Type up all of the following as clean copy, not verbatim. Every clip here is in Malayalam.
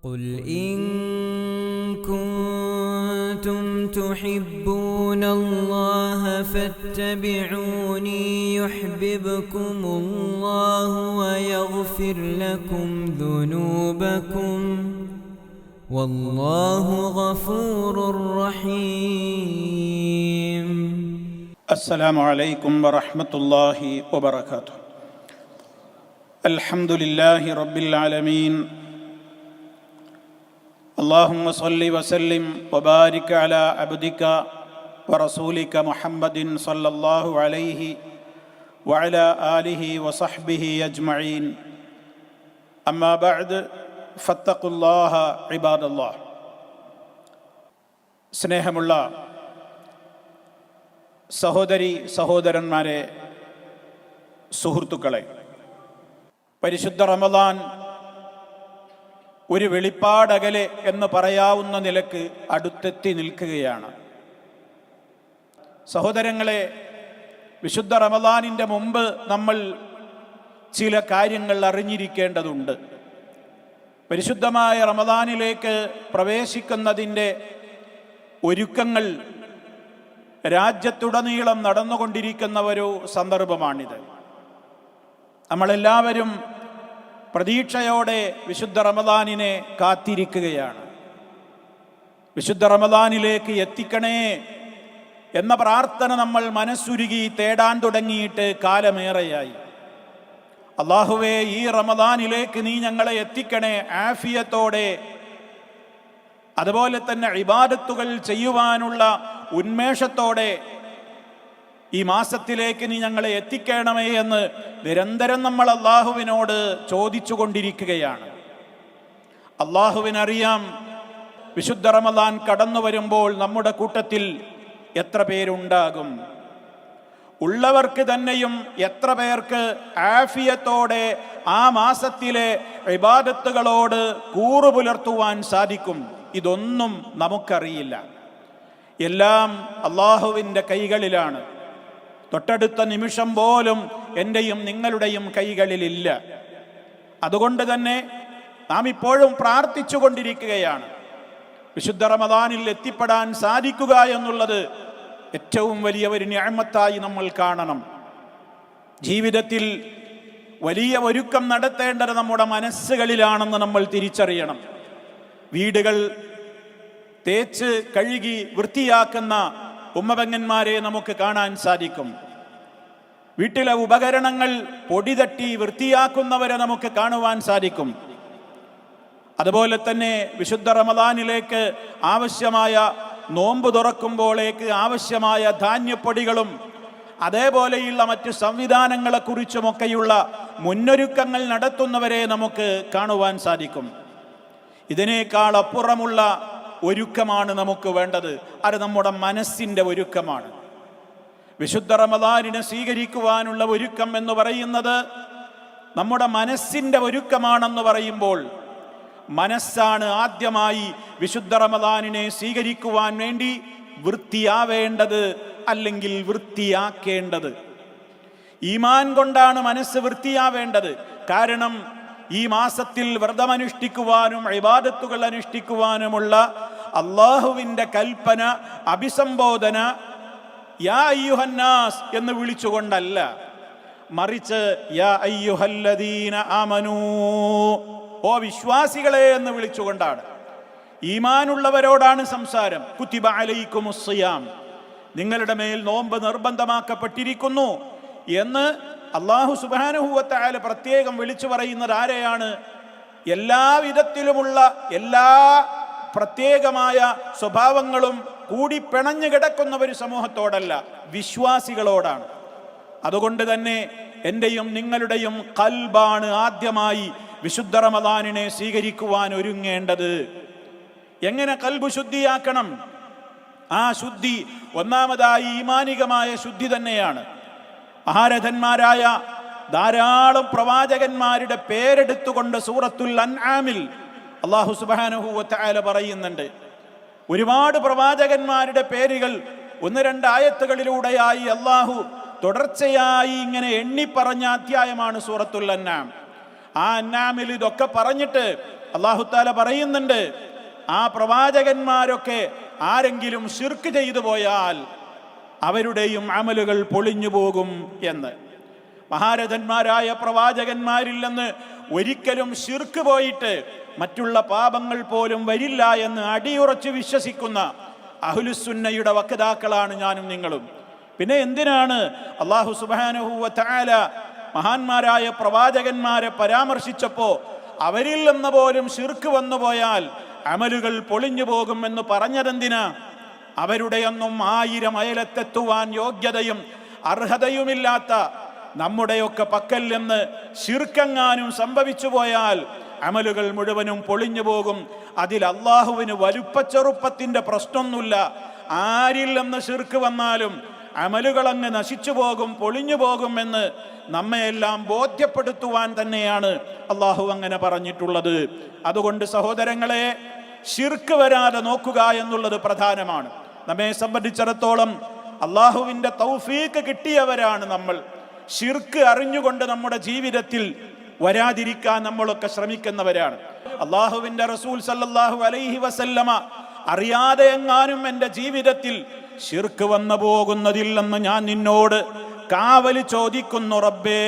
قل إن كنتم تحبون الله فاتبعوني يحببكم الله ويغفر لكم ذنوبكم والله غفور رحيم. السلام عليكم ورحمة الله وبركاته. الحمد لله رب العالمين. اللهم صل وسلم وبارك على عبدك ورسولك محمد صلى الله عليه وعلى آله وصحبه أجمعين. أما بعد فاتقوا الله عباد الله. സ്നേഹമുള്ള സഹോദരി സഹോദരന്മാരെ, സുഹൃത്തുക്കളെ, പരിശുദ്ധ റമദാൻ ഒരു വെളിപ്പാടകലെ എന്ന് പറയാവുന്ന നിലക്ക് അടുത്തെത്തി നിൽക്കുകയാണ്. സഹോദരങ്ങളെ, വിശുദ്ധ റമദാനിൻ്റെ മുമ്പ് നമ്മൾ ചില കാര്യങ്ങൾ അറിഞ്ഞിരിക്കേണ്ടതുണ്ട്. പരിശുദ്ധമായ റമദാനിലേക്ക് പ്രവേശിക്കുന്നതിൻ്റെ ഒരുക്കങ്ങൾ രാജ്യത്തുടനീളം നടന്നുകൊണ്ടിരിക്കുന്ന ഒരു സന്ദർഭമാണിത്. നമ്മളെല്ലാവരും പ്രതീക്ഷയോടെ വിശുദ്ധ റമദാനിനെ കാത്തിരിക്കുകയാണ്. വിശുദ്ധ റമദാനിലേക്ക് എത്തിക്കണേ എന്ന പ്രാർത്ഥന നമ്മൾ മനസ്സുരുകി തേടാൻ തുടങ്ങിയിട്ട് കാലമേറെയായി. അല്ലാഹുവേ, ഈ റമദാനിലേക്ക് നീ ഞങ്ങളെ എത്തിക്കണേ ആഫിയത്തോടെ, അതുപോലെ തന്നെ ഇബാദത്തുകൾ ചെയ്യുവാനുള്ള ഉന്മേഷത്തോടെ ഈ മാസത്തിലേക്ക് നീ ഞങ്ങളെ എത്തിക്കണമേ എന്ന് നിരന്തരം നമ്മൾ അള്ളാഹുവിനോട് ചോദിച്ചു കൊണ്ടിരിക്കുകയാണ്. അള്ളാഹുവിനറിയാം വിശുദ്ധ റമദാൻ കടന്നു വരുമ്പോൾ നമ്മുടെ കൂട്ടത്തിൽ എത്ര പേരുണ്ടാകും. ഉള്ളവർക്ക് തന്നെയും എത്ര പേർക്ക് ആഫിയത്തോടെ ആ മാസത്തിലെ ഇബാദത്തുകളോട് കൂറു പുലർത്തുവാൻ സാധിക്കും, ഇതൊന്നും നമുക്കറിയില്ല. എല്ലാം അള്ളാഹുവിൻ്റെ കൈകളിലാണ്. തൊട്ടടുത്ത നിമിഷം പോലും എൻ്റെയും നിങ്ങളുടെയും കൈകളിലില്ല. അതുകൊണ്ട് തന്നെ നാം ഇപ്പോഴും പ്രാർത്ഥിച്ചു കൊണ്ടിരിക്കുകയാണ്. വിശുദ്ധ റമദാനിൽ എത്തിപ്പെടാൻ സാധിക്കുക എന്നുള്ളത് ഏറ്റവും വലിയ ഒരു നിഅമത്തായി നമ്മൾ കാണണം. ജീവിതത്തിൽ വലിയ ഒരുക്കം നടത്തേണ്ടത് നമ്മുടെ മനസ്സുകളിലാണെന്ന് നമ്മൾ തിരിച്ചറിയണം. വീടുകൾ തേച്ച് കഴുകി വൃത്തിയാക്കുന്ന ഉമ്മപെങ്ങന്മാരെ നമുക്ക് കാണാൻ സാധിക്കും. വീട്ടിലെ ഉപകരണങ്ങൾ പൊടി തട്ടി വൃത്തിയാക്കുന്നവരെ നമുക്ക് കാണുവാൻ സാധിക്കും. അതുപോലെ തന്നെ വിശുദ്ധ റമദാനിലേക്ക് ആവശ്യമായ നോമ്പ് തുറക്കുമ്പോഴേക്ക് ആവശ്യമായ ധാന്യപ്പൊടികളും അതേപോലെയുള്ള മറ്റു സംവിധാനങ്ങളെക്കുറിച്ചുമൊക്കെയുള്ള മുന്നൊരുക്കങ്ങൾ നടത്തുന്നവരെ നമുക്ക് കാണുവാൻ സാധിക്കും. ഇതിനേക്കാൾ അപ്പുറമുള്ള ഒരുക്കമാണ് നമുക്ക് വേണ്ടത്. അത് നമ്മുടെ മനസ്സിൻ്റെ ഒരുക്കമാണ്. വിശുദ്ധ റമദാനിനെ സ്വീകരിക്കുവാനുള്ള ഒരുക്കം എന്ന് പറയുന്നത് നമ്മുടെ മനസ്സിൻ്റെ ഒരുക്കമാണെന്ന് പറയുമ്പോൾ മനസ്സാണ് ആദ്യമായി വിശുദ്ധ റമദാനിനെ സ്വീകരിക്കുവാൻ വേണ്ടി വൃത്തിയാവേണ്ടത്, അല്ലെങ്കിൽ വൃത്തിയാക്കേണ്ടത്. ഈമാൻ കൊണ്ടാണ് മനസ്സ് വൃത്തിയാവേണ്ടത്. കാരണം ഈ മാസത്തിൽ വ്രതമനുഷ്ഠിക്കുവാനും ഇബാദത്തുകൾ അനുഷ്ഠിക്കുവാനുമുള്ള അള്ളാഹുവിൻ്റെ കൽപ്പന, അഭിസംബോധന യാ അയ്യുഹന്നാസ് എന്ന് വിളിച്ചുകൊണ്ടല്ല, മറിച്ച് യാ അയ്യുഹല്ലദീന ആമനൂ, ഓ വിശ്വാസികളെ എന്ന് വിളിച്ചുകൊണ്ടാണ്. ഈമാനുള്ളവരോടാണ് സംസാരം. കുതിബ അലൈക്കുമുസ് സിയാം, നിങ്ങളുടെ മേൽ നോമ്പ് നിർബന്ധമാക്കപ്പെട്ടിരിക്കുന്നു എന്ന് അല്ലാഹു സുബ്ഹാനഹു വ തആല പ്രത്യേകം വിളിച്ചു പറയുന്നത് ആരെയാണ്? എല്ലാവിധത്തിലുമുള്ള എല്ലാ പ്രത്യേകമായ സ്വഭാവങ്ങളും കൂടി പിണഞ്ഞു കിടക്കുന്ന ഒരു സമൂഹത്തോടല്ല, വിശ്വാസികളോടാണ്. അതുകൊണ്ട് തന്നെ എൻ്റെയും നിങ്ങളുടെയും ഖൽബാണ് ആദ്യമായി വിശുദ്ധ റമദാനിനെ സ്വീകരിക്കുവാൻ ഒരുങ്ങേണ്ടത്. എങ്ങനെ ഖൽബ് ശുദ്ധിയാക്കണം? ആ ശുദ്ധി ഒന്നാമതായി ഈമാനികമായ ശുദ്ധി തന്നെയാണ്. മഹാരഥന്മാരായ ധാരാളം പ്രവാചകന്മാരുടെ പേരെടുത്തുകൊണ്ട് സൂറത്തുൽ അൻആമിൽ അല്ലാഹു സുബ്ഹാനഹു വ തആല പറയുന്നുണ്ട്. ഒരുപാട് പ്രവാചകന്മാരുടെ പേരുകൾ ഒന്ന് രണ്ട് ആയത്തുകളിലൂടെയായി അല്ലാഹു തുടർച്ചയായി ഇങ്ങനെ എണ്ണിപ്പറഞ്ഞ അധ്യായമാണ് സൂറത്തുൽ അൻആം. ആ അൻആമിൽ ഇതൊക്കെ പറഞ്ഞിട്ട് അല്ലാഹു തആല പറയുന്നുണ്ട്, ആ പ്രവാചകന്മാരൊക്കെ ആരെങ്കിലും ശിർക്ക് ചെയ്തു പോയാൽ അവരുടെയും അമലുകൾ പൊളിഞ്ഞു പോകും എന്ന്. മഹാരഥന്മാരായ പ്രവാചകന്മാരിൽ നിന്ന് ഒരിക്കലും ശിർക്ക് പോയിട്ട് മറ്റുള്ള പാപങ്ങൾ പോലും വരില്ല എന്ന് അടിയുറച്ച് വിശ്വസിക്കുന്ന അഹ്ലുസുന്നയുടെ വക്താക്കളാണ് ഞാനും നിങ്ങളും. പിന്നെ എന്തിനാണ് അല്ലാഹു സുബ്ഹാനഹു വ തആല മഹാന്മാരായ പ്രവാചകന്മാരെ പരാമർശിച്ചപ്പോൾ അവരിൽ നിന്ന് പോലും ശിർക്ക് വന്നു പോയാൽ അമലുകൾ പൊളിഞ്ഞു പോകുമെന്ന് പറഞ്ഞതെന്തിനാ? അവരുടെയൊന്നും 1000 അയലത്തെത്തുവാൻ യോഗ്യതയും അർഹതയുമില്ലാത്ത നമ്മുടെയൊക്കെ പക്കൽ നിന്ന് ശിർക്കെങ്ങാനും സംഭവിച്ചു പോയാൽ അമലുകൾ മുഴുവനും പൊളിഞ്ഞു പോകും. അതിൽ അള്ളാഹുവിന് വലുപ്പച്ചെറുപ്പത്തിന്റെ പ്രശ്നമൊന്നുമില്ല. ആരിൽ നിന്ന് ശിർക്ക് വന്നാലും അമലുകളങ്ങ് നശിച്ചു പോകും, പൊളിഞ്ഞു പോകും എന്ന് നമ്മയെല്ലാം ബോധ്യപ്പെടുത്തുവാൻ തന്നെയാണ് അള്ളാഹു അങ്ങനെ പറഞ്ഞിട്ടുള്ളത്. അതുകൊണ്ട് സഹോദരങ്ങളെ, ശിർക്ക് വരാതെ നോക്കുക എന്നുള്ളത് പ്രധാനമാണ്. നമ്മെ സംബന്ധിച്ചിടത്തോളം അള്ളാഹുവിൻ്റെ തൗഫീക്ക് കിട്ടിയവരാണ് നമ്മൾ. ശിർക്ക് അറിഞ്ഞുകൊണ്ട് നമ്മുടെ ജീവിതത്തിൽ വരാതിരിക്കാൻ നമ്മളൊക്കെ ശ്രമിക്കുന്നവരാണ്. അള്ളാഹുവിൻ്റെ റസൂൽ സല്ലല്ലാഹു അലൈഹി വസല്ലമ അറിയാതെ എങ്ങാനും എൻ്റെ ജീവിതത്തിൽ ശിർക്ക് വന്നു പോകുന്നതില്ലെന്ന് ഞാൻ നിന്നോട് കാവൽ ചോദിക്കുന്നു റബ്ബേ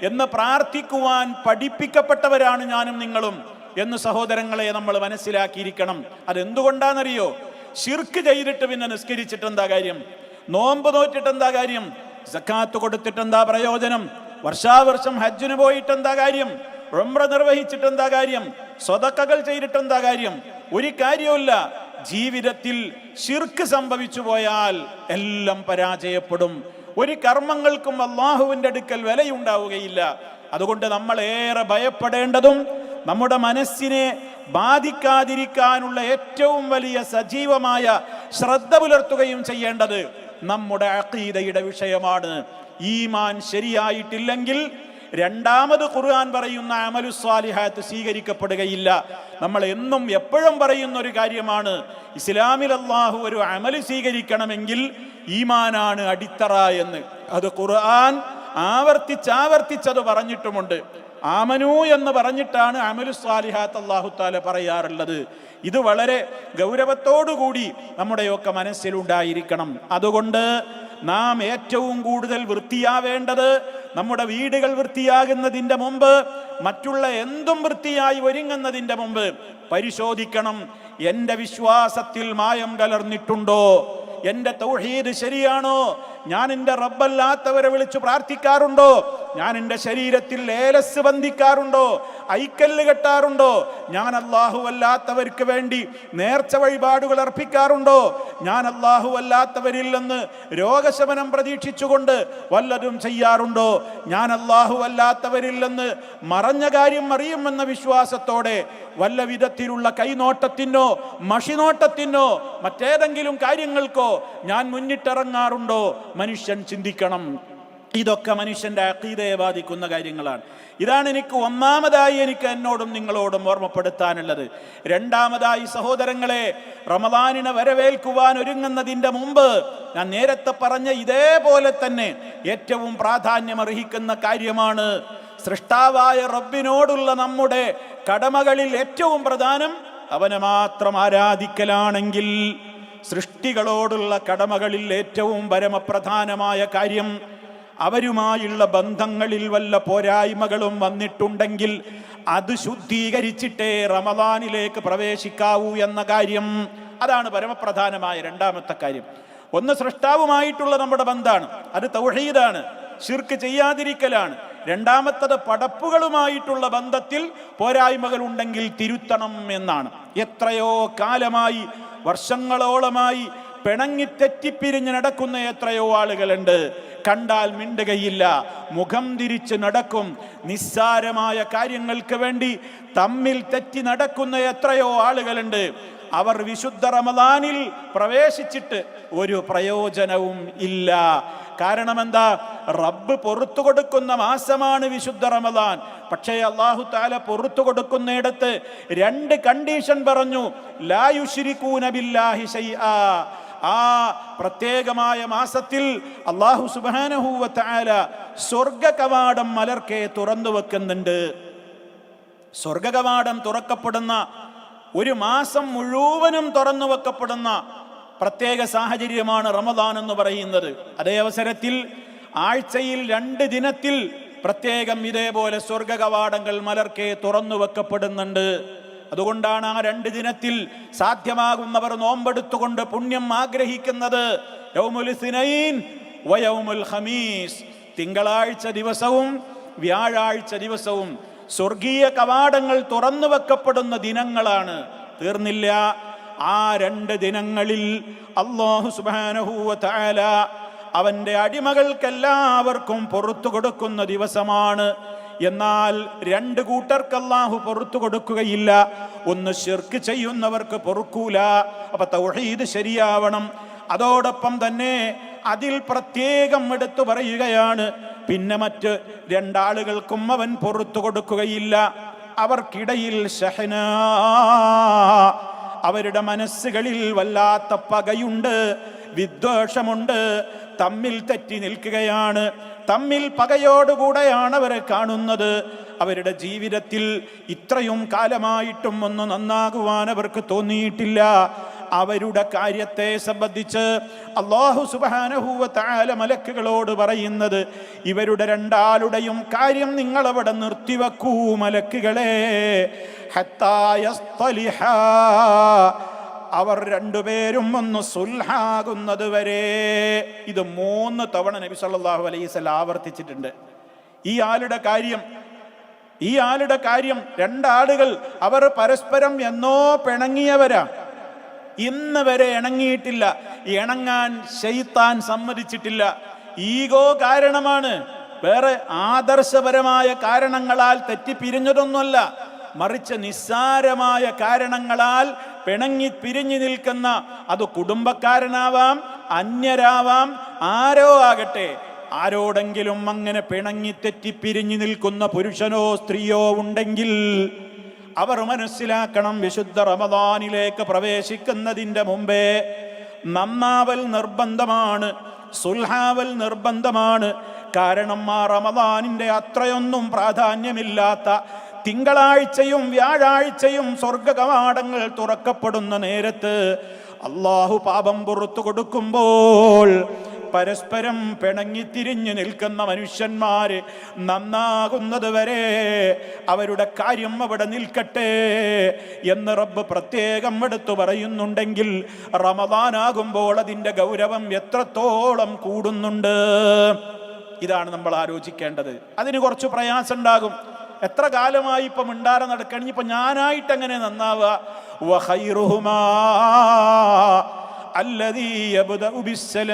എന്ന് പ്രാർത്ഥിക്കുവാൻ പഠിപ്പിക്കപ്പെട്ടവരാണ് ഞാനും നിങ്ങളും എന്ന് സഹോദരങ്ങളെ നമ്മൾ മനസ്സിലാക്കിയിരിക്കണം. അതെന്തുകൊണ്ടാണെന്നറിയോ? ശിർക്ക് ചെയ്തിട്ട് പിന്നെ നിസ്കരിച്ചിട്ട് എന്താ കാര്യം? നോമ്പ് നോറ്റിട്ട് എന്താ കാര്യം? സക്കാത്ത് കൊടുത്തിട്ട് എന്താ പ്രയോജനം? വർഷാവർഷം ഹജ്ജിന് പോയിട്ട് എന്താ കാര്യം? ഉംറ നിർവഹിച്ചിട്ട് എന്താ കാര്യം? സ്വതക്കകൾ ചെയ്തിട്ട് എന്താ കാര്യം? ഒരു കാര്യവുമില്ല. ജീവിതത്തിൽ ശിർക്ക് സംഭവിച്ചു പോയാൽ എല്ലാം പരാജയപ്പെടും. ഒരു കർമ്മങ്ങൾക്കും അല്ലാഹുവിൻ്റെ അടുക്കൽ വിലയുണ്ടാവുകയില്ല. അതുകൊണ്ട് നമ്മൾ ഏറെ ഭയപ്പെടേണ്ടതും നമ്മുടെ മനസ്സിനെ ബാധിക്കാതിരിക്കാനുള്ള ഏറ്റവും വലിയ സജീവമായ ശ്രദ്ധ പുലർത്തുകയും ചെയ്യേണ്ടത് നമ്മുടെ അഖീദയുടെ വിഷയമാണ്. ഈമാൻ ശരിയായിട്ടില്ലെങ്കിൽ രണ്ടാമത് ഖുർആൻ പറയുന്ന അമലുസ്സാലിഹാത്ത് സ്വീകരിക്കപ്പെടുകയില്ല. നമ്മൾ എന്നും എപ്പോഴും പറയുന്ന ഒരു കാര്യമാണ്, ഇസ്ലാമിൽ അല്ലാഹു ഒരു അമല് സ്വീകരിക്കണമെങ്കിൽ ഈമാനാണ് അടിത്തറ എന്ന്. അത് ഖുർആൻ ആവർത്തിച്ചത് പറഞ്ഞിട്ടുമുണ്ട്. ആമനു എന്ന് പറഞ്ഞിട്ടാണ് അമലുസ്സാലിഹാത്ത് അല്ലാഹു തആല പറയാറുള്ളത്. ഇത് വളരെ ഗൗരവത്തോടുകൂടി നമ്മുടെയൊക്കെ മനസ്സിലുണ്ടായിരിക്കണം. അതുകൊണ്ട് നാം ഏറ്റവും കൂടുതൽ വൃത്തിയാവേണ്ടത് നമ്മുടെ വീടുകൾ വൃത്തിയാകുന്നതിൻ്റെ മുമ്പ്, മറ്റുള്ള എന്തും വൃത്തിയായി ഒരുങ്ങുന്നതിൻ്റെ മുമ്പ് പരിശോധിക്കണം, എൻ്റെ വിശ്വാസത്തിൽ മായം കലർന്നിട്ടുണ്ടോ? എൻ്റെ തൗഹീദ് ശരിയാണോ? ഞാൻ എൻ്റെ റബ്ബല്ലാത്തവരെ വിളിച്ചു പ്രാർത്ഥിക്കാറുണ്ടോ? ഞാൻ എൻ്റെ ശരീരത്തിൽ ഏലസ് ബന്ധിക്കാറുണ്ടോ? ഐക്കല്ല് കെട്ടാറുണ്ടോ? ഞാൻ അല്ലാഹു അല്ലാത്തവർക്ക് വേണ്ടി നേർച്ച വഴിപാടുകൾ അർപ്പിക്കാറുണ്ടോ? ഞാൻ അല്ലാഹു അല്ലാത്തവരിൽ നിന്ന് രോഗശമനം പ്രതീക്ഷിച്ചുകൊണ്ട് വല്ലതും ചെയ്യാറുണ്ടോ? ഞാൻ അല്ലാഹു അല്ലാത്തവരിൽ നിന്ന് മറഞ്ഞ കാര്യം അറിയുമെന്ന വിശ്വാസത്തോടെ വല്ല വിധത്തിലുള്ള കൈനോട്ടത്തിനോ മഷിനോട്ടത്തിനോ മറ്റേതെങ്കിലും കാര്യങ്ങൾക്കോ ഞാൻ മുന്നിട്ടിറങ്ങാറുണ്ടോ? മനുഷ്യൻ ചിന്തിക്കണം. ഇതൊക്കെ മനുഷ്യന്റെ അഖീദയെ ബാധിക്കുന്ന കാര്യങ്ങളാണ്. ഇതാണ് ഒന്നാമതായി എനിക്ക് എന്നോടും നിങ്ങളോടും ഓർമ്മപ്പെടുത്താനുള്ളത്. രണ്ടാമതായി സഹോദരങ്ങളെ, റമദാനിനെ വരവേൽക്കുവാൻ ഒരുങ്ങുന്നതിൻ്റെ മുമ്പ് ഞാൻ നേരത്തെ പറഞ്ഞ ഇതേപോലെ തന്നെ ഏറ്റവും പ്രാധാന്യമർഹിക്കുന്ന കാര്യമാണ് സൃഷ്ടാവായ റബ്ബിനോടുള്ള നമ്മുടെ കടമകളിൽ ഏറ്റവും പ്രധാനം അവനെ മാത്രം ആരാധിക്കലാണെങ്കിൽ, സൃഷ്ടികളോടുള്ള കടമകളിൽ ഏറ്റവും പരമപ്രധാനമായ കാര്യം അവരുമായുള്ള ബന്ധങ്ങളിൽ വല്ല പോരായ്മകളും വന്നിട്ടുണ്ടെങ്കിൽ അത് ശുദ്ധീകരിച്ചിട്ടേ റമദാനിലേക്ക് പ്രവേശിക്കാവൂ എന്ന കാര്യം. അതാണ് പരമപ്രധാനമായ രണ്ടാമത്തെ കാര്യം. ഒന്ന് സൃഷ്ടാവുമായിട്ടുള്ള നമ്മുടെ ബന്ധമാണ്, അത് തൗഹീദാണ്, ശിർക്ക് ചെയ്യാതിരിക്കലാണ്. രണ്ടാമത്തത് പടപ്പുകളുമായിട്ടുള്ള ബന്ധത്തിൽ പോരായ്മകൾ ഉണ്ടെങ്കിൽ തിരുത്തണം എന്നാണ്. എത്രയോ കാലമായി, വർഷങ്ങളോളമായി പിണങ്ങി തെറ്റിപ്പിരിഞ്ഞ് നടക്കുന്ന എത്രയോ ആളുകളുണ്ട്. കണ്ടാൽ മിണ്ടുകയില്ല, മുഖം തിരിച്ച് നടക്കും. നിസ്സാരമായ കാര്യങ്ങൾക്ക് വേണ്ടി തമ്മിൽ തെറ്റി നടക്കുന്ന എത്രയോ ആളുകളുണ്ട്. അവർ വിശുദ്ധ റമദാനിൽ പ്രവേശിച്ചിട്ട് ഒരു പ്രയോജനവും ഇല്ല. കാരണം എന്താ? റബ്ബ് പൊറുത്തു കൊടുക്കുന്ന മാസമാണ് വിശുദ്ധ റമദാൻ. പക്ഷേ അല്ലാഹു തആല പൊറുത്തു കൊടുക്കുന്നിടത്ത് രണ്ട് കണ്ടീഷൻ പറഞ്ഞു. ലാ യുശ്രികൂന ബില്ലാഹി ശൈആ. ആ പ്രത്യേകമായ മാസത്തിൽ അല്ലാഹു സുബ്ഹാനഹു വ തആല സ്വർഗ്ഗ കവാടം മലർക്കെ തുറന്നു വെക്കുന്നുണ്ട്. സ്വർഗകവാടം തുറക്കപ്പെടുന്ന, ഒരു മാസം മുഴുവനും തുറന്നു വെക്കപ്പെടുന്ന പ്രത്യേക സാഹചര്യമാണ് റമദാൻ എന്ന് പറയുന്നത്. അതേ അവസരത്തിൽ ആഴ്ചയിൽ 2 ദിനത്തിൽ പ്രത്യേകം ഇതേപോലെ സ്വർഗകവാടങ്ങൾ മലർക്കെ തുറന്നു വെക്കപ്പെടുന്നുണ്ട്. അതുകൊണ്ടാണ് ആ 2 ദിനത്തിൽ സാധ്യമാകുന്നവർ നോമ്പെടുത്തുകൊണ്ട് പുണ്യം ആഗ്രഹിക്കുന്നത്. യൗമുൽ ഇസ്നൈൻ വ യൗമുൽ ഖമീസ്, തിങ്കളാഴ്ച ദിവസവും വ്യാഴാഴ്ച ദിവസവും സ്വർഗീയ കവാടങ്ങൾ തുറന്നു വെക്കപ്പെടുന്ന ദിനങ്ങളാണ്. തീർന്നില്ല, ആ 2 ദിനങ്ങളിൽ അല്ലാഹു സുബ്ഹാനഹു വ തആല അവന്റെ അടിമകൾക്കെല്ലാവർക്കും പുറത്തു കൊടുക്കുന്ന ദിവസമാണ്. എന്നാൽ 2 കൂട്ടർക്ക് അല്ലാഹു പുറത്തു കൊടുക്കുകയില്ല. ഒന്ന് ശിർക്ക് ചെയ്യുന്നവർക്ക് പൊറുക്കൂല. അപ്പൊ തൗഹീദ് ശരിയാവണം. അതോടൊപ്പം തന്നെ അതിൽ പ്രത്യേകം എടുത്തു പറയുകയാണ്, പിന്നെ മറ്റ് 2 ആളുകൾക്കും അവൻ പുറത്തു കൊടുക്കുകയില്ല. അവർക്കിടയിൽ ഷഹ്ന, അവരുടെ മനസ്സുകളിൽ വല്ലാത്ത പകയുണ്ട്, വിദ്വേഷമുണ്ട്, തമ്മിൽ തെറ്റി നിൽക്കുകയാണ്, തമ്മിൽ പകയോടുകൂടെയാണ് അവരെ കാണുന്നത്. അവരുടെ ജീവിതത്തിൽ ഇത്രയും കാലമായിട്ടും ഒന്ന് നന്നാകുവാൻ അവർക്ക് തോന്നിയിട്ടില്ല. അവരുടെ കാര്യത്തെ സംബന്ധിച്ച് അല്ലാഹു സുബ്ഹാനഹു വ തആല മലക്കുകളോട് പറയുന്നത്, ഇവരുടെ 2 ആളുടെയും കാര്യം നിങ്ങൾ അവിടെ നിർത്തിവെക്കൂ മലക്കുകളെ, ഹത്താ യസ്തലിഹാ, അവർ 2 പേരും ഒന്ന് സുൽഹാകുന്നത് വരെ. ഇത് 3 തവണ നബി സല്ലല്ലാഹു അലൈഹി വസല്ലം ആവർത്തിച്ചിട്ടുണ്ട്. ഈ ആളുടെ കാര്യം 2 ആളുകൾ അവർ പരസ്പരം എന്നോ പിണങ്ങിയവരാ, ഇന്ന് വരെ ഇണങ്ങിയിട്ടില്ല. ഇണങ്ങാൻ ശൈത്താൻ സമ്മതിച്ചിട്ടില്ല. ഈഗോ കാരണമാണ്, വേറെ ആദർശപരമായ കാരണങ്ങളാൽ തെറ്റിപ്പിരിഞ്ഞതൊന്നുമല്ല. മറിച്ച് നിസ്സാരമായ കാരണങ്ങളാൽ പിണങ്ങി പിരിഞ്ഞു നിൽക്കുന്ന, അത് കുടുംബക്കാരനാവാം, അന്യരാവാം, ആരോ ആകട്ടെ, ആരോടെങ്കിലും അങ്ങനെ പിണങ്ങി തെറ്റിപ്പിരിഞ്ഞു നിൽക്കുന്ന പുരുഷനോ സ്ത്രീയോ ഉണ്ടെങ്കിൽ അവർ മനസ്സിലാക്കണം, വിശുദ്ധ റമദാനിലേക്ക് പ്രവേശിക്കുന്നതിൻ്റെ മുമ്പേ നന്നാവൽ നിർബന്ധമാണ്, സുൽഹാവൽ നിർബന്ധമാണ്. കാരണം ആ റമദാനിൻ്റെ അത്രയൊന്നും പ്രാധാന്യമില്ലാത്ത തിങ്കളാഴ്ചയും വ്യാഴാഴ്ചയും സ്വർഗകവാടങ്ങൾ തുറക്കപ്പെടുന്ന നേരത്ത് അല്ലാഹു പാപം പുറത്തു കൊടുക്കുമ്പോൾ പരസ്പരം പിണങ്ങിത്തിരിഞ്ഞു നിൽക്കുന്ന മനുഷ്യന്മാര് നന്നാകുന്നത് വരെ അവരുടെ കാര്യം അവിടെ നിൽക്കട്ടെ എന്ന് റബ്ബ് പ്രത്യേകം എടുത്തു പറയുന്നുണ്ടെങ്കിൽ റമദാനാകുമ്പോൾ അതിൻ്റെ ഗൗരവം എത്രത്തോളം കൂടുന്നുണ്ട്. ഇതാണ് നമ്മൾ ആലോചിക്കേണ്ടത്. അതിന് കുറച്ച് പ്രയാസം ഉണ്ടാകും. എത്ര കാലമായി ഇപ്പം മിണ്ടാതെ നടക്കണം, ഇപ്പൊ ഞാനായിട്ട് എങ്ങനെ നന്നാവുക? വഖൈറുഹുമാ അല്ലദീ യബ്ദഉ ബിസ്സലാം.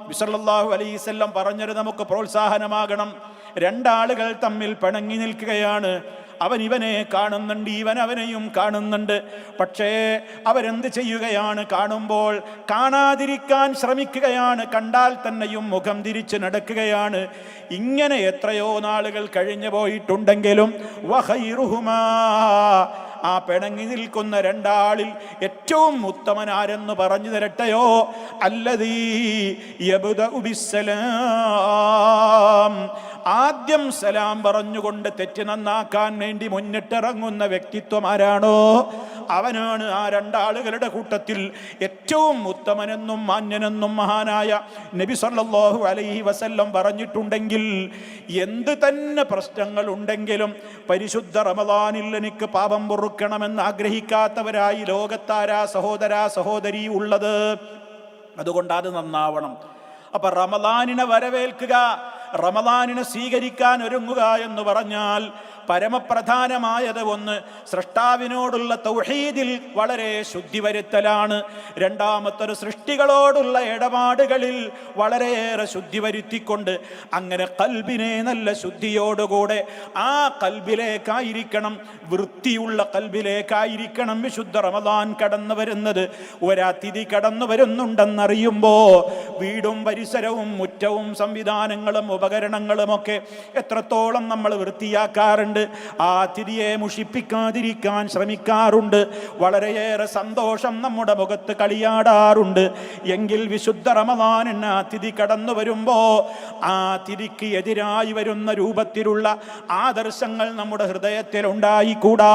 നബി സല്ലല്ലാഹു അലൈഹി വസല്ലം പറഞ്ഞത് നമുക്ക് പ്രോത്സാഹനമാകണം. 2 ആളുകൾ തമ്മിൽ പിണങ്ങി നിൽക്കുകയാണ്. അവൻ ഇവനെ കാണുന്നുണ്ട്, ഇവൻ അവനെയും കാണുന്നുണ്ട്. പക്ഷേ അവരെന്ത് ചെയ്യുകയാണ്? കാണുമ്പോൾ കാണാതിരിക്കാൻ ശ്രമിക്കുകയാണ്, കണ്ടാൽ തന്നെയും മുഖം തിരിച്ച് നടക്കുകയാണ്. ഇങ്ങനെ എത്രയോ നാളുകൾ കഴിഞ്ഞു പോയിട്ടുണ്ടെങ്കിലും വഖൈറുഹുമാ, ആ പിണങ്ങി നിൽക്കുന്ന 2 ആളിൽ ഏറ്റവും ഉത്തമൻ ആരെന്ന് പറഞ്ഞു തരട്ടെയോ? അല്ലദീ യബ്ദഉ ബിസ്സലാം, ആദ്യം സലാം പറഞ്ഞുകൊണ്ട് തെറ്റ് നന്നാക്കാൻ വേണ്ടി മുന്നിട്ടിറങ്ങുന്ന വ്യക്തിത്വം ആരാണോ അവനാണ് ആ 2 ആളുകളുടെ കൂട്ടത്തിൽ ഏറ്റവും ഉത്തമനെന്നും മാന്യനെന്നും മഹാനായ നബി സല്ലല്ലാഹു അലൈഹി വസല്ലം പറഞ്ഞിട്ടുണ്ടെങ്കിൽ എന്ത് തന്നെ പ്രശ്നങ്ങൾ ഉണ്ടെങ്കിലും പരിശുദ്ധ റമദാനിൽ എനിക്ക് പാപം പൊറുക്കണമെന്ന് ആഗ്രഹിക്കാത്തവരായി ലോകത്താരാ സഹോദരാ സഹോദരി ഉള്ളത്? അതുകൊണ്ട് അത് നന്നാവണം. അപ്പൊ റമദാനിനെ വരവേൽക്കുക, റമദാനിനെ സ്വീകരിക്കാൻ ഒരുങ്ങുക എന്ന് പറഞ്ഞാൽ പരമപ്രധാനമായത് ഒന്ന് സൃഷ്ടാവിനോടുള്ള തൗഹീദിൽ വളരെ ശുദ്ധി വരുത്തലാണ്. രണ്ടാമത്തൊരു സൃഷ്ടികളോടുള്ള ഇടപാടുകളിൽ വളരെയേറെ ശുദ്ധി വരുത്തിക്കൊണ്ട് അങ്ങനെ കൽബിനെ നല്ല ശുദ്ധിയോടുകൂടെ ആ കൽബിലേക്കായിരിക്കണം, വൃത്തിയുള്ള കൽബിലേക്കായിരിക്കണം വിശുദ്ധ റമദാൻ കടന്നു വരുന്നത്. ഒരതിഥി കടന്നു വരുന്നുണ്ടെന്നറിയുമ്പോൾ വീടും പരിസരവും മുറ്റവും സംവിധാനങ്ങളും ഉപകരണങ്ങളുമൊക്കെ എത്രത്തോളം നമ്മൾ വൃത്തിയാക്കാറുണ്ട്, ആ തിരിയെ മുഷിപ്പിക്കാതിരിക്കാൻ ശ്രമിക്കാറുണ്ട്, വളരെയേറെ സന്തോഷം നമ്മുടെ മുഖത്ത് കളിയാടാറുണ്ട്. എങ്കിൽ വിശുദ്ധ റമദാനിന് ആ തിഥി കടന്നു വരുമ്പോ ആ തിഥിക്ക് എതിരായി വരുന്ന രൂപത്തിലുള്ള ആദർശങ്ങൾ നമ്മുടെ ഹൃദയത്തിൽ ഉണ്ടായിക്കൂടാ,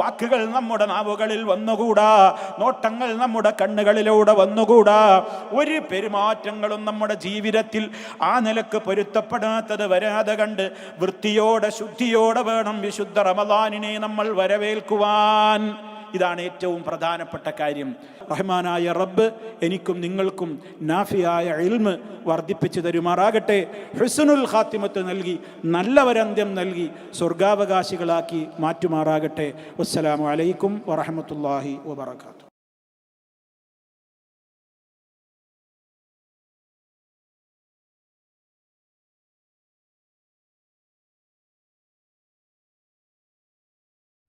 വാക്കുകൾ നമ്മുടെ നാവുകളിൽ വന്നുകൂടാ, നോട്ടങ്ങൾ നമ്മുടെ കണ്ണുകളിലൂടെ വന്നുകൂടാ, ഒരു പെരുമാറ്റങ്ങളും നമ്മുടെ ജീവിതത്തിൽ ആ നിലക്ക് പൊരുത്തപ്പെടാത്തത് വരാതെ കണ്ട് വൃത്തിയോടെ ശുദ്ധിയോടെ വേണം വിശുദ്ധ റമദാനിനെ നമ്മൾ വരവേൽക്കുവാൻ. ഇതാണ് ഏറ്റവും പ്രധാനപ്പെട്ട കാര്യം. റഹ്മാനായ റബ്ബ് എനിക്കും നിങ്ങൾക്കും നാഫിയായ ഇൽമ് വർദ്ധിപ്പിച്ചു തരുമാറാകട്ടെ. ഹുസ്നുൽ ഖാത്തിമത്ത് നൽകി നല്ലവരന്ത്യം നൽകി സ്വർഗാവകാശികളാക്കി മാറ്റുമാറാകട്ടെ. വസ്സലാമു അലൈക്കും വറഹ്മത്തുള്ളാഹി വബറകാതുഹു.